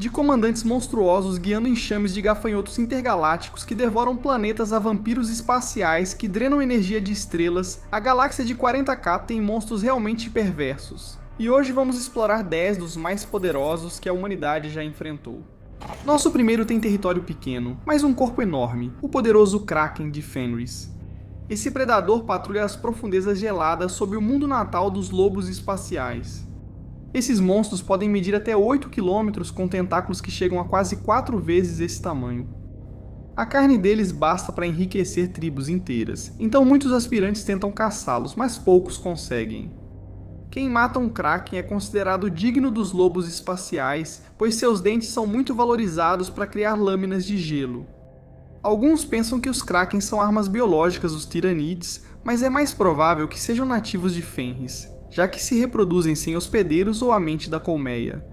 De comandantes monstruosos guiando enxames de gafanhotos intergalácticos que devoram planetas a vampiros espaciais que drenam energia de estrelas, a galáxia de 40K tem monstros realmente perversos. E hoje vamos explorar 10 dos mais poderosos que a humanidade já enfrentou. Nosso primeiro tem território pequeno, mas um corpo enorme, o poderoso Kraken de Fenris. Esse predador patrulha as profundezas geladas sob o mundo natal dos lobos espaciais. Esses monstros podem medir até 8 km com tentáculos que chegam a quase 4 vezes esse tamanho. A carne deles basta para enriquecer tribos inteiras, então muitos aspirantes tentam caçá-los, mas poucos conseguem. Quem mata um Kraken é considerado digno dos lobos espaciais, pois seus dentes são muito valorizados para criar lâminas de gelo. Alguns pensam que os Krakens são armas biológicas dos Tiranides, mas é mais provável que sejam nativos de Fenris, já que se reproduzem sem hospedeiros ou a mente da colmeia.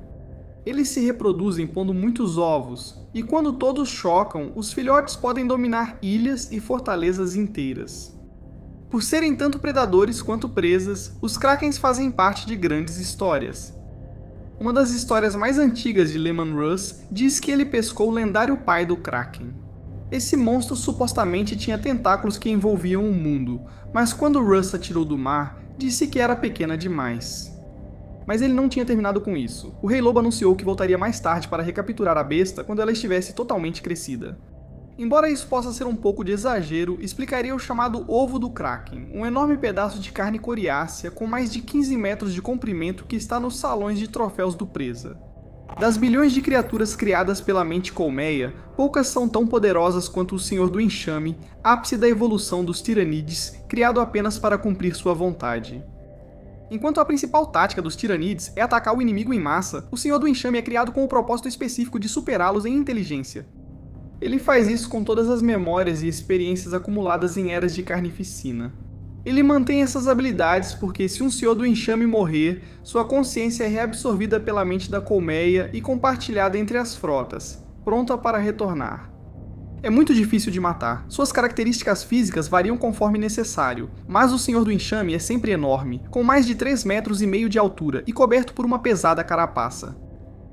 Eles se reproduzem pondo muitos ovos, e quando todos chocam, os filhotes podem dominar ilhas e fortalezas inteiras. Por serem tanto predadores quanto presas, os Krakens fazem parte de grandes histórias. Uma das histórias mais antigas de Leman Russ diz que ele pescou o lendário pai do Kraken. Esse monstro supostamente tinha tentáculos que envolviam o mundo, mas quando Russ a tirou do mar, disse que era pequena demais. Mas ele não tinha terminado com isso. O Rei Lobo anunciou que voltaria mais tarde para recapturar a besta quando ela estivesse totalmente crescida. Embora isso possa ser um pouco de exagero, explicaria o chamado Ovo do Kraken, um enorme pedaço de carne coriácea com mais de 15 metros de comprimento que está nos salões de troféus do Presa. Das bilhões de criaturas criadas pela mente colmeia, poucas são tão poderosas quanto o Senhor do Enxame, ápice da evolução dos Tiranides, criado apenas para cumprir sua vontade. Enquanto a principal tática dos Tiranides é atacar o inimigo em massa, o Senhor do Enxame é criado com o propósito específico de superá-los em inteligência. Ele faz isso com todas as memórias e experiências acumuladas em eras de carnificina. Ele mantém essas habilidades porque se um Senhor do Enxame morrer, sua consciência é reabsorvida pela mente da colmeia e compartilhada entre as frotas, pronta para retornar. É muito difícil de matar, suas características físicas variam conforme necessário, mas o Senhor do Enxame é sempre enorme, com mais de 3,5 metros de altura e coberto por uma pesada carapaça.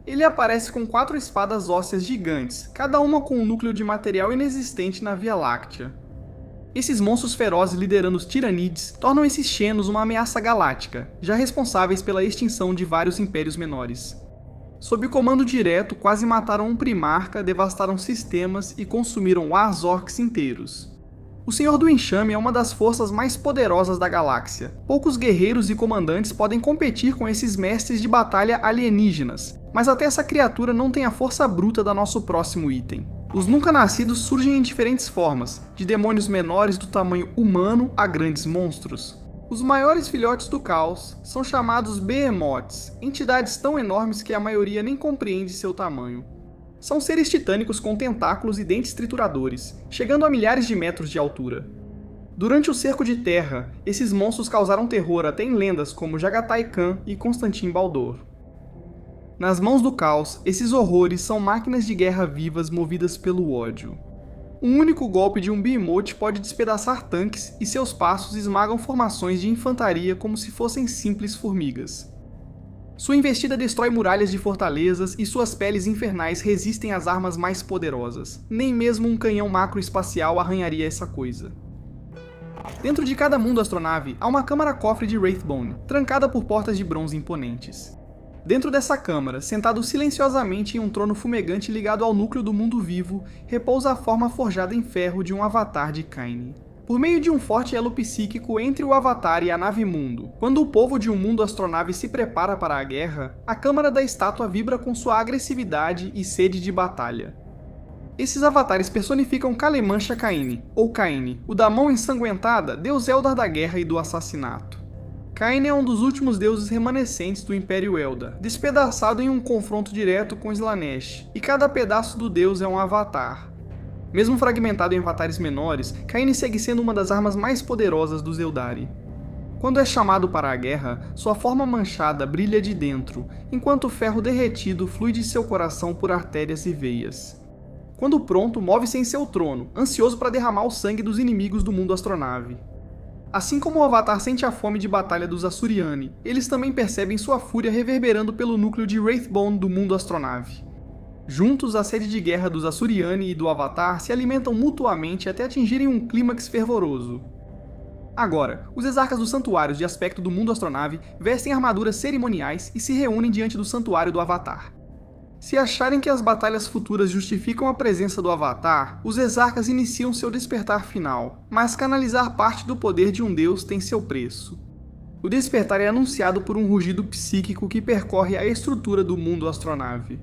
Ele aparece com 4 espadas ósseas gigantes, cada uma com um núcleo de material inexistente na Via Láctea. Esses monstros ferozes liderando os Tiranides tornam esses Xenos uma ameaça galáctica, já responsáveis pela extinção de vários impérios menores. Sob o comando direto, quase mataram um Primarca, devastaram sistemas e consumiram Azorks inteiros. O Senhor do Enxame é uma das forças mais poderosas da galáxia. Poucos guerreiros e comandantes podem competir com esses mestres de batalha alienígenas, mas até essa criatura não tem a força bruta da nosso próximo item. Os nunca-nascidos surgem em diferentes formas, de demônios menores do tamanho humano a grandes monstros. Os maiores filhotes do caos são chamados Behemoths, entidades tão enormes que a maioria nem compreende seu tamanho. São seres titânicos com tentáculos e dentes trituradores, chegando a milhares de metros de altura. Durante o Cerco de Terra, esses monstros causaram terror até em lendas como Jagatai Khan e Constantin Baldor. Nas mãos do caos, esses horrores são máquinas de guerra vivas movidas pelo ódio. Um único golpe de um Behemoth pode despedaçar tanques e seus passos esmagam formações de infantaria como se fossem simples formigas. Sua investida destrói muralhas de fortalezas e suas peles infernais resistem às armas mais poderosas. Nem mesmo um canhão macroespacial arranharia essa coisa. Dentro de cada mundo astronave há uma câmara-cofre de Wraithbone, trancada por portas de bronze imponentes. Dentro dessa câmara, sentado silenciosamente em um trono fumegante ligado ao núcleo do mundo vivo, repousa a forma forjada em ferro de um avatar de Kaine. Por meio de um forte elo psíquico entre o avatar e a nave-mundo, quando o povo de um mundo astronave se prepara para a guerra, a câmara da estátua vibra com sua agressividade e sede de batalha. Esses avatares personificam Kalemancha Kaine, ou Kaine, o da mão ensanguentada, deus Eldar da guerra e do assassinato. Kaine é um dos últimos deuses remanescentes do Império Eldar, despedaçado em um confronto direto com Slaanesh, e cada pedaço do deus é um avatar. Mesmo fragmentado em avatares menores, Kaine segue sendo uma das armas mais poderosas dos Eldari. Quando é chamado para a guerra, sua forma manchada brilha de dentro, enquanto o ferro derretido flui de seu coração por artérias e veias. Quando pronto, move-se em seu trono, ansioso para derramar o sangue dos inimigos do mundo astronave. Assim como o Avatar sente a fome de batalha dos Asuryani, eles também percebem sua fúria reverberando pelo núcleo de Wraithbone do mundo astronave. Juntos, a sede de guerra dos Asuryani e do Avatar se alimentam mutuamente até atingirem um clímax fervoroso. Agora, os exarcas dos santuários de aspecto do mundo astronave vestem armaduras cerimoniais e se reúnem diante do santuário do Avatar. Se acharem que as batalhas futuras justificam a presença do Avatar, os exarcas iniciam seu despertar final, mas canalizar parte do poder de um deus tem seu preço. O despertar é anunciado por um rugido psíquico que percorre a estrutura do mundo astronave.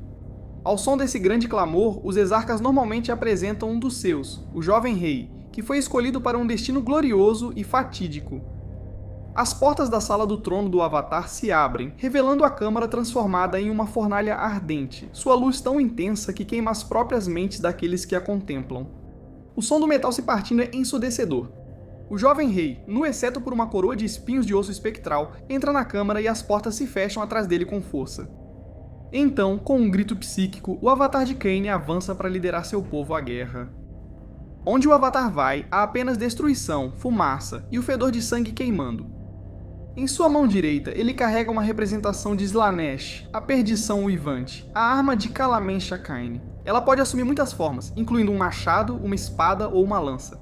Ao som desse grande clamor, os exarcas normalmente apresentam um dos seus, o Jovem Rei, que foi escolhido para um destino glorioso e fatídico. As portas da sala do trono do Avatar se abrem, revelando a câmara transformada em uma fornalha ardente, sua luz tão intensa que queima as próprias mentes daqueles que a contemplam. O som do metal se partindo é ensurdecedor. O Jovem Rei, nu exceto por uma coroa de espinhos de osso espectral, entra na câmara e as portas se fecham atrás dele com força. Então, com um grito psíquico, o Avatar de Kane avança para liderar seu povo à guerra. Onde o Avatar vai, há apenas destruição, fumaça e o fedor de sangue queimando. Em sua mão direita, ele carrega uma representação de Slaanesh, a perdição uivante, a arma de Kalamesh Akaine. Ela pode assumir muitas formas, incluindo um machado, uma espada ou uma lança.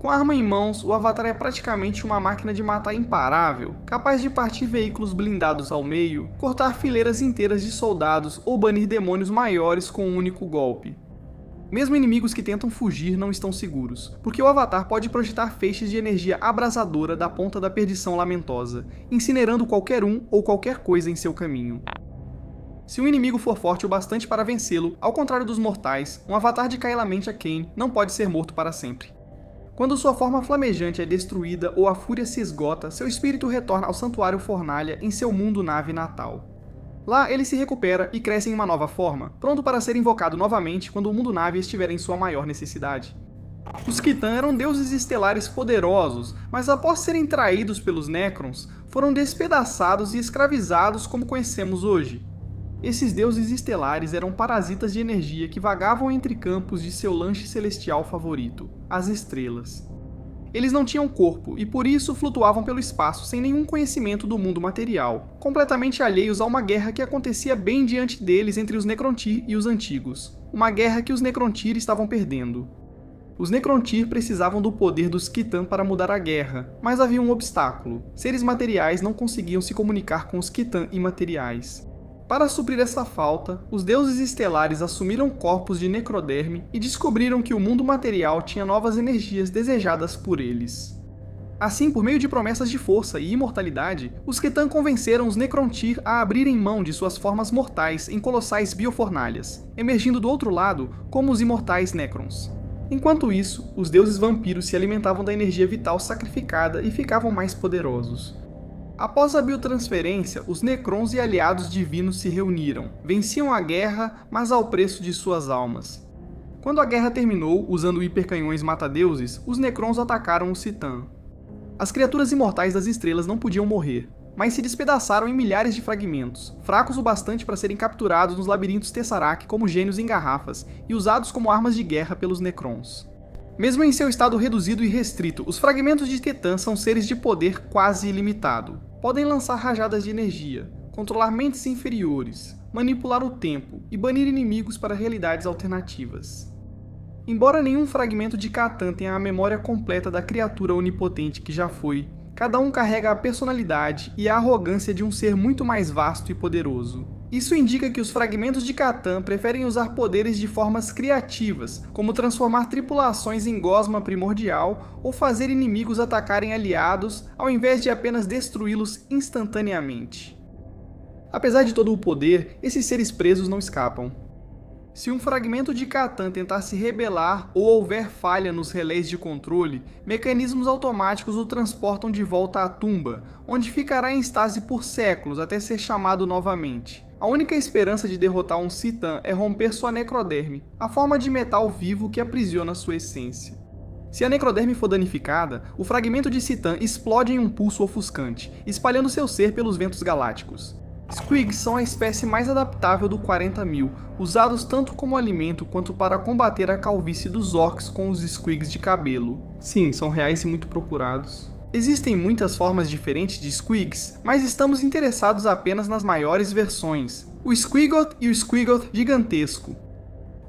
Com a arma em mãos, o Avatar é praticamente uma máquina de matar imparável, capaz de partir veículos blindados ao meio, cortar fileiras inteiras de soldados ou banir demônios maiores com um único golpe. Mesmo inimigos que tentam fugir não estão seguros, porque o Avatar pode projetar feixes de energia abrasadora da ponta da perdição lamentosa, incinerando qualquer um ou qualquer coisa em seu caminho. Se um inimigo for forte o bastante para vencê-lo, ao contrário dos mortais, um Avatar de Kalamesh Akaine não pode ser morto para sempre. Quando sua forma flamejante é destruída ou a fúria se esgota, seu espírito retorna ao Santuário Fornalha em seu mundo-nave natal. Lá, ele se recupera e cresce em uma nova forma, pronto para ser invocado novamente quando o mundo-nave estiver em sua maior necessidade. Os Khitan eram deuses estelares poderosos, mas após serem traídos pelos Necrons, foram despedaçados e escravizados como conhecemos hoje. Esses deuses estelares eram parasitas de energia que vagavam entre campos de seu lanche celestial favorito, as estrelas. Eles não tinham corpo e por isso flutuavam pelo espaço sem nenhum conhecimento do mundo material, completamente alheios a uma guerra que acontecia bem diante deles entre os Necrontyr e os Antigos, uma guerra que os Necrontyr estavam perdendo. Os Necrontyr precisavam do poder dos Khitan para mudar a guerra, mas havia um obstáculo: seres materiais não conseguiam se comunicar com os Khitan imateriais. Para suprir essa falta, os deuses estelares assumiram corpos de necroderme e descobriram que o mundo material tinha novas energias desejadas por eles. Assim, por meio de promessas de força e imortalidade, os Khitan convenceram os Necrontyr a abrirem mão de suas formas mortais em colossais biofornalhas, emergindo do outro lado como os imortais Necrons. Enquanto isso, os deuses vampiros se alimentavam da energia vital sacrificada e ficavam mais poderosos. Após a biotransferência, os Necrons e aliados divinos se reuniram, venciam a guerra, mas ao preço de suas almas. Quando a guerra terminou, usando hipercanhões mata-deuses, os Necrons atacaram os Citan. As criaturas imortais das estrelas não podiam morrer, mas se despedaçaram em milhares de fragmentos, fracos o bastante para serem capturados nos labirintos Tesseract como gênios em garrafas e usados como armas de guerra pelos Necrons. Mesmo em seu estado reduzido e restrito, os fragmentos de Titã são seres de poder quase ilimitado. Podem lançar rajadas de energia, controlar mentes inferiores, manipular o tempo e banir inimigos para realidades alternativas. Embora nenhum fragmento de Catan tenha a memória completa da criatura onipotente que já foi, cada um carrega a personalidade e a arrogância de um ser muito mais vasto e poderoso. Isso indica que os fragmentos de Catan preferem usar poderes de formas criativas, como transformar tripulações em gosma primordial ou fazer inimigos atacarem aliados, ao invés de apenas destruí-los instantaneamente. Apesar de todo o poder, esses seres presos não escapam. Se um fragmento de Catan tentar se rebelar ou houver falha nos relés de controle, mecanismos automáticos o transportam de volta à tumba, onde ficará em estase por séculos até ser chamado novamente. A única esperança de derrotar um Citan é romper sua necroderme, a forma de metal vivo que aprisiona sua essência. Se a necroderme for danificada, o fragmento de Citan explode em um pulso ofuscante, espalhando seu ser pelos ventos galácticos. Squigs são a espécie mais adaptável do 40.000, usados tanto como alimento quanto para combater a calvície dos orcs com os Squigs de cabelo. Sim, são reais e muito procurados. Existem muitas formas diferentes de Squigs, mas estamos interessados apenas nas maiores versões. O Squiggoth e o Squiggoth gigantesco.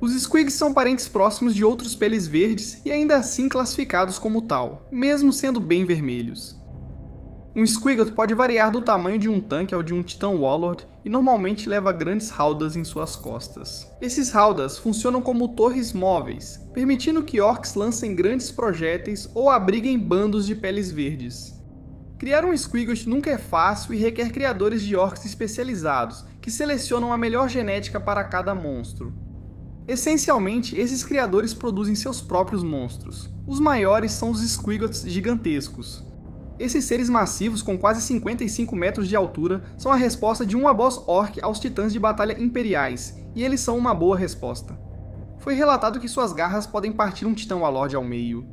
Os Squigs são parentes próximos de outros peles verdes e ainda assim classificados como tal, mesmo sendo bem vermelhos. Um Squiggoth pode variar do tamanho de um tanque ao de um Titã Warlord e normalmente leva grandes howdahs em suas costas. Esses howdahs funcionam como torres móveis, permitindo que orcs lancem grandes projéteis ou abriguem bandos de peles verdes. Criar um Squiggoth nunca é fácil e requer criadores de orcs especializados, que selecionam a melhor genética para cada monstro. Essencialmente, esses criadores produzem seus próprios monstros. Os maiores são os Squiggoths gigantescos. Esses seres massivos com quase 55 metros de altura são a resposta de uma boss orc aos titãs de batalha imperiais, e eles são uma boa resposta. Foi relatado que suas garras podem partir um Titã Warlord ao meio.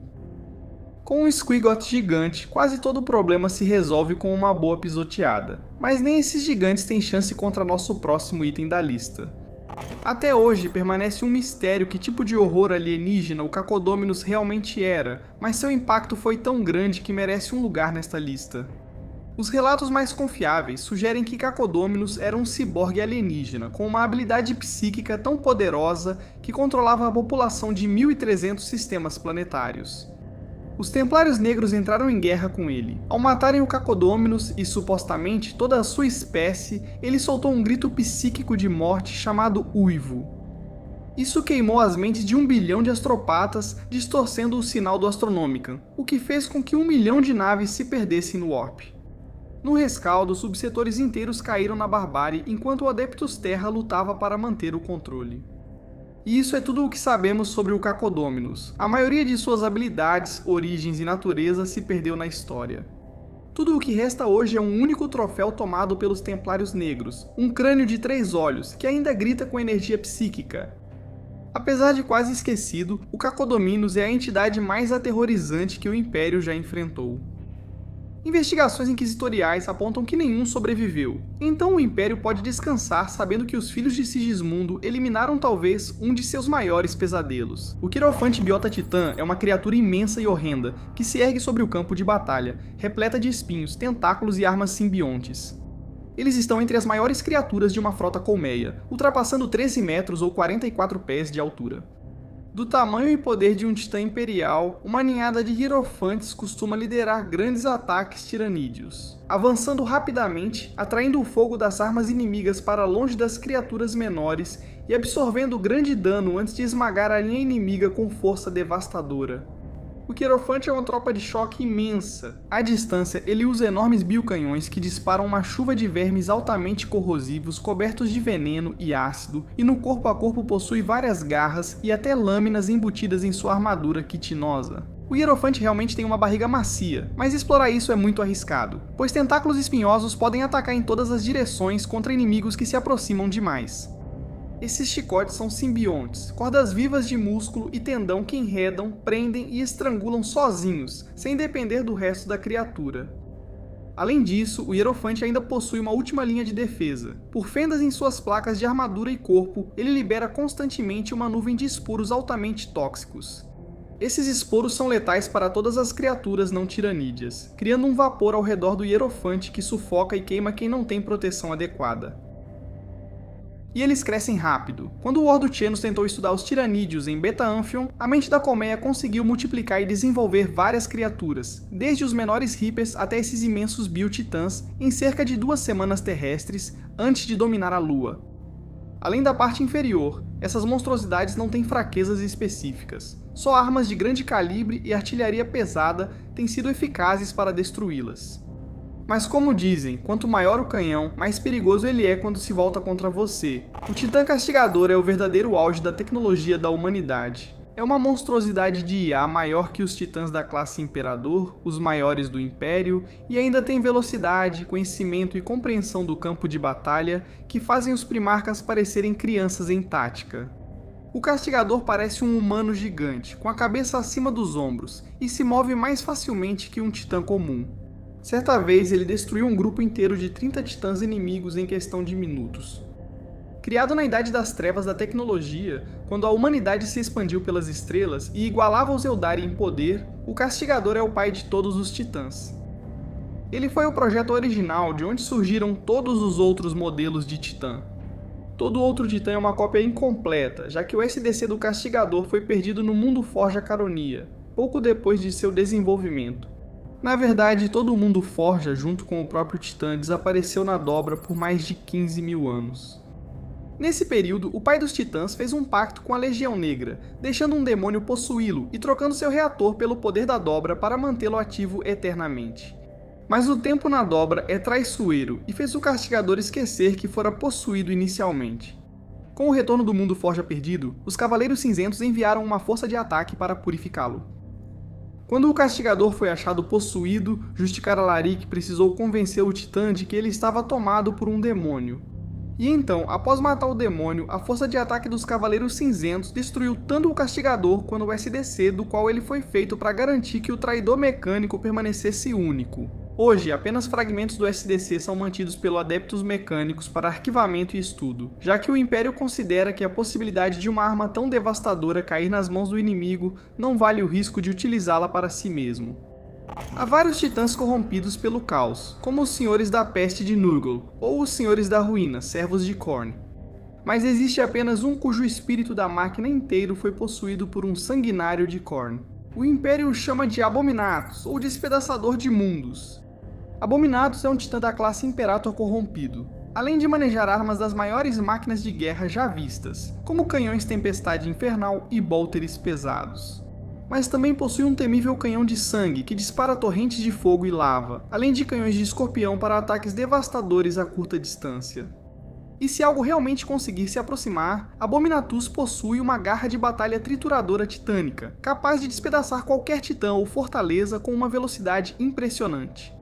Com um Squiggoth gigante, quase todo problema se resolve com uma boa pisoteada, mas nem esses gigantes têm chance contra nosso próximo item da lista. Até hoje permanece um mistério que tipo de horror alienígena o Cacodôminus realmente era, mas seu impacto foi tão grande que merece um lugar nesta lista. Os relatos mais confiáveis sugerem que Cacodôminus era um ciborgue alienígena com uma habilidade psíquica tão poderosa que controlava a população de 1.300 sistemas planetários. Os Templários Negros entraram em guerra com ele. Ao matarem o Cacodôminus e, supostamente, toda a sua espécie, ele soltou um grito psíquico de morte chamado Uivo. Isso queimou as mentes de 1 bilhão de astropatas, distorcendo o sinal do Astronomican, o que fez com que 1 milhão de naves se perdessem no Warp. No rescaldo, subsetores inteiros caíram na barbárie enquanto o Adeptus Terra lutava para manter o controle. E isso é tudo o que sabemos sobre o Cacodôminus. A maioria de suas habilidades, origens e natureza se perdeu na história. Tudo o que resta hoje é um único troféu tomado pelos Templários Negros, um crânio de 3 olhos, que ainda grita com energia psíquica. Apesar de quase esquecido, o Cacodôminus é a entidade mais aterrorizante que o Império já enfrentou. Investigações inquisitoriais apontam que nenhum sobreviveu, então o Império pode descansar sabendo que os filhos de Sigismundo eliminaram talvez um de seus maiores pesadelos. O Quirofante Biota Titã é uma criatura imensa e horrenda, que se ergue sobre o campo de batalha, repleta de espinhos, tentáculos e armas simbiontes. Eles estão entre as maiores criaturas de uma frota colmeia, ultrapassando 13 metros ou 44 pés de altura. Do tamanho e poder de um titã imperial, uma ninhada de hierofantes costuma liderar grandes ataques tiranídeos, avançando rapidamente, atraindo o fogo das armas inimigas para longe das criaturas menores e absorvendo grande dano antes de esmagar a linha inimiga com força devastadora. O Quirofante é uma tropa de choque imensa. À distância, ele usa enormes biocanhões que disparam uma chuva de vermes altamente corrosivos cobertos de veneno e ácido, e no corpo a corpo possui várias garras e até lâminas embutidas em sua armadura quitinosa. O Hierofante realmente tem uma barriga macia, mas explorar isso é muito arriscado, pois tentáculos espinhosos podem atacar em todas as direções contra inimigos que se aproximam demais. Esses chicotes são simbiontes, cordas vivas de músculo e tendão que enredam, prendem e estrangulam sozinhos, sem depender do resto da criatura. Além disso, o Hierofante ainda possui uma última linha de defesa. Por fendas em suas placas de armadura e corpo, ele libera constantemente uma nuvem de esporos altamente tóxicos. Esses esporos são letais para todas as criaturas não tiranídeas, criando um vapor ao redor do Hierofante que sufoca e queima quem não tem proteção adequada. E eles crescem rápido. Quando o Ordo Xenos tentou estudar os tiranídeos em Beta Amphion, a mente da colmeia conseguiu multiplicar e desenvolver várias criaturas, desde os menores Reapers até esses imensos biotitãs, em cerca de 2 semanas terrestres, antes de dominar a Lua. Além da parte inferior, essas monstruosidades não têm fraquezas específicas. Só armas de grande calibre e artilharia pesada têm sido eficazes para destruí-las. Mas como dizem, quanto maior o canhão, mais perigoso ele é quando se volta contra você. O Titã Castigador é o verdadeiro auge da tecnologia da humanidade. É uma monstruosidade de IA maior que os titãs da classe Imperador, os maiores do Império, e ainda tem velocidade, conhecimento e compreensão do campo de batalha que fazem os primarcas parecerem crianças em tática. O Castigador parece um humano gigante, com a cabeça acima dos ombros, e se move mais facilmente que um titã comum. Certa vez ele destruiu um grupo inteiro de 30 titãs inimigos em questão de minutos. Criado na Idade das Trevas da tecnologia, quando a humanidade se expandiu pelas estrelas e igualava os Eldari em poder, o Castigador é o pai de todos os titãs. Ele foi o projeto original de onde surgiram todos os outros modelos de titã. Todo outro titã é uma cópia incompleta, já que o SDC do Castigador foi perdido no Mundo Forja Caronia, pouco depois de seu desenvolvimento. Na verdade, todo o Mundo Forja, junto com o próprio Titã, desapareceu na dobra por mais de 15 mil anos. Nesse período, o pai dos Titãs fez um pacto com a Legião Negra, deixando um demônio possuí-lo e trocando seu reator pelo poder da dobra para mantê-lo ativo eternamente. Mas o tempo na dobra é traiçoeiro e fez o Castigador esquecer que fora possuído inicialmente. Com o retorno do Mundo Forja perdido, os Cavaleiros Cinzentos enviaram uma força de ataque para purificá-lo. Quando o Castigador foi achado possuído, Justicar Alaric precisou convencer o Titã de que ele estava tomado por um demônio. E então, após matar o demônio, a força de ataque dos Cavaleiros Cinzentos destruiu tanto o Castigador quanto o SDC do qual ele foi feito para garantir que o Traidor Mecânico permanecesse único. Hoje, apenas fragmentos do SDC são mantidos pelo Adeptos Mecânicos para arquivamento e estudo, já que o Império considera que a possibilidade de uma arma tão devastadora cair nas mãos do inimigo não vale o risco de utilizá-la para si mesmo. Há vários titãs corrompidos pelo caos, como os Senhores da Peste de Nurgle, ou os Senhores da Ruína, Servos de Khorne. Mas existe apenas um cujo espírito da máquina inteiro foi possuído por um sanguinário de Khorne. O Império o chama de Abominatus, ou Despedaçador de Mundos. Abominatus é um titã da classe Imperator corrompido, além de manejar armas das maiores máquinas de guerra já vistas, como canhões Tempestade Infernal e bolteres pesados. Mas também possui um temível canhão de sangue que dispara torrentes de fogo e lava, além de canhões de escorpião para ataques devastadores a curta distância. E se algo realmente conseguir se aproximar, Abominatus possui uma garra de batalha trituradora titânica, capaz de despedaçar qualquer titã ou fortaleza com uma velocidade impressionante.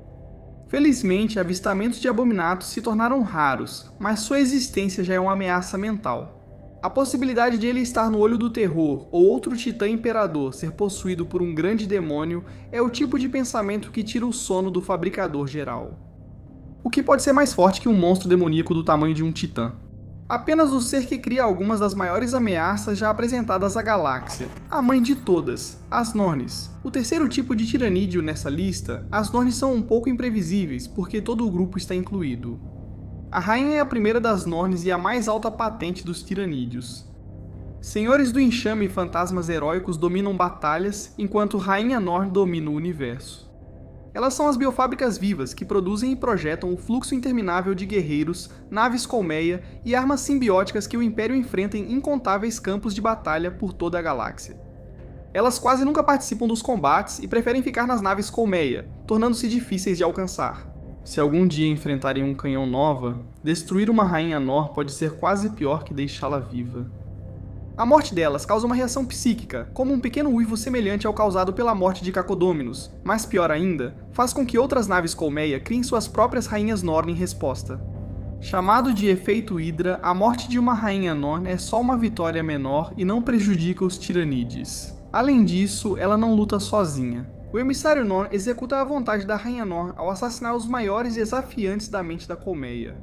Felizmente, avistamentos de Abominatus se tornaram raros, mas sua existência já é uma ameaça mental. A possibilidade de ele estar no Olho do Terror ou outro titã imperador ser possuído por um grande demônio é o tipo de pensamento que tira o sono do fabricador geral. O que pode ser mais forte que um monstro demoníaco do tamanho de um titã? Apenas o ser que cria algumas das maiores ameaças já apresentadas à galáxia, a mãe de todas, as Norns. O terceiro tipo de tiranídeo nessa lista, as Norns são um pouco imprevisíveis, porque todo o grupo está incluído. A rainha é a primeira das Norns e a mais alta patente dos tiranídeos. Senhores do Enxame e fantasmas heróicos dominam batalhas, enquanto Rainha Norn domina o universo. Elas são as biofábricas vivas que produzem e projetam o fluxo interminável de guerreiros, naves colmeia e armas simbióticas que o Império enfrenta em incontáveis campos de batalha por toda a galáxia. Elas quase nunca participam dos combates e preferem ficar nas naves colmeia, tornando-se difíceis de alcançar. Se algum dia enfrentarem um canhão Nova, destruir uma Rainha Norn pode ser quase pior que deixá-la viva. A morte delas causa uma reação psíquica, como um pequeno uivo semelhante ao causado pela morte de Cacodôminus, mas pior ainda, faz com que outras naves colmeia criem suas próprias Rainhas Norn em resposta. Chamado de efeito Hydra, a morte de uma Rainha Norn é só uma vitória menor e não prejudica os Tiranides. Além disso, ela não luta sozinha. O emissário Norn executa a vontade da Rainha Norn ao assassinar os maiores desafiantes da mente da colmeia.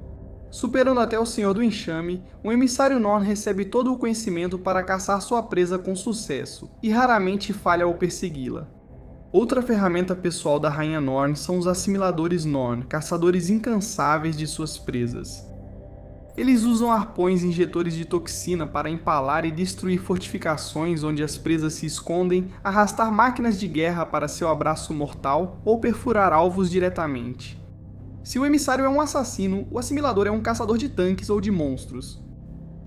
Superando até o Senhor do Enxame, o emissário Norn recebe todo o conhecimento para caçar sua presa com sucesso, e raramente falha ao persegui-la. Outra ferramenta pessoal da Rainha Norn são os assimiladores Norn, caçadores incansáveis de suas presas. Eles usam arpões injetores de toxina para empalar e destruir fortificações onde as presas se escondem, arrastar máquinas de guerra para seu abraço mortal ou perfurar alvos diretamente. Se o emissário é um assassino, o assimilador é um caçador de tanques ou de monstros.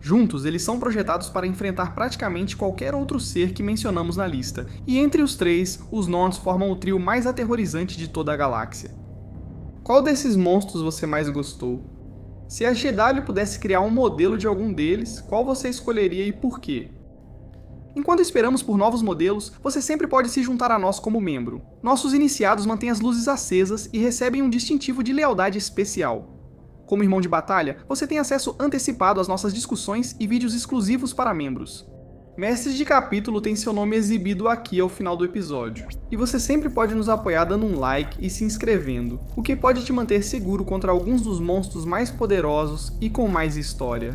Juntos, eles são projetados para enfrentar praticamente qualquer outro ser que mencionamos na lista, e entre os três, os Norns formam o trio mais aterrorizante de toda a galáxia. Qual desses monstros você mais gostou? Se a GW pudesse criar um modelo de algum deles, qual você escolheria e por quê? Enquanto esperamos por novos modelos, você sempre pode se juntar a nós como membro. Nossos iniciados mantêm as luzes acesas e recebem um distintivo de lealdade especial. Como irmão de batalha, você tem acesso antecipado às nossas discussões e vídeos exclusivos para membros. Mestres de Capítulo tem seu nome exibido aqui ao final do episódio. E você sempre pode nos apoiar dando um like e se inscrevendo, o que pode te manter seguro contra alguns dos monstros mais poderosos e com mais história.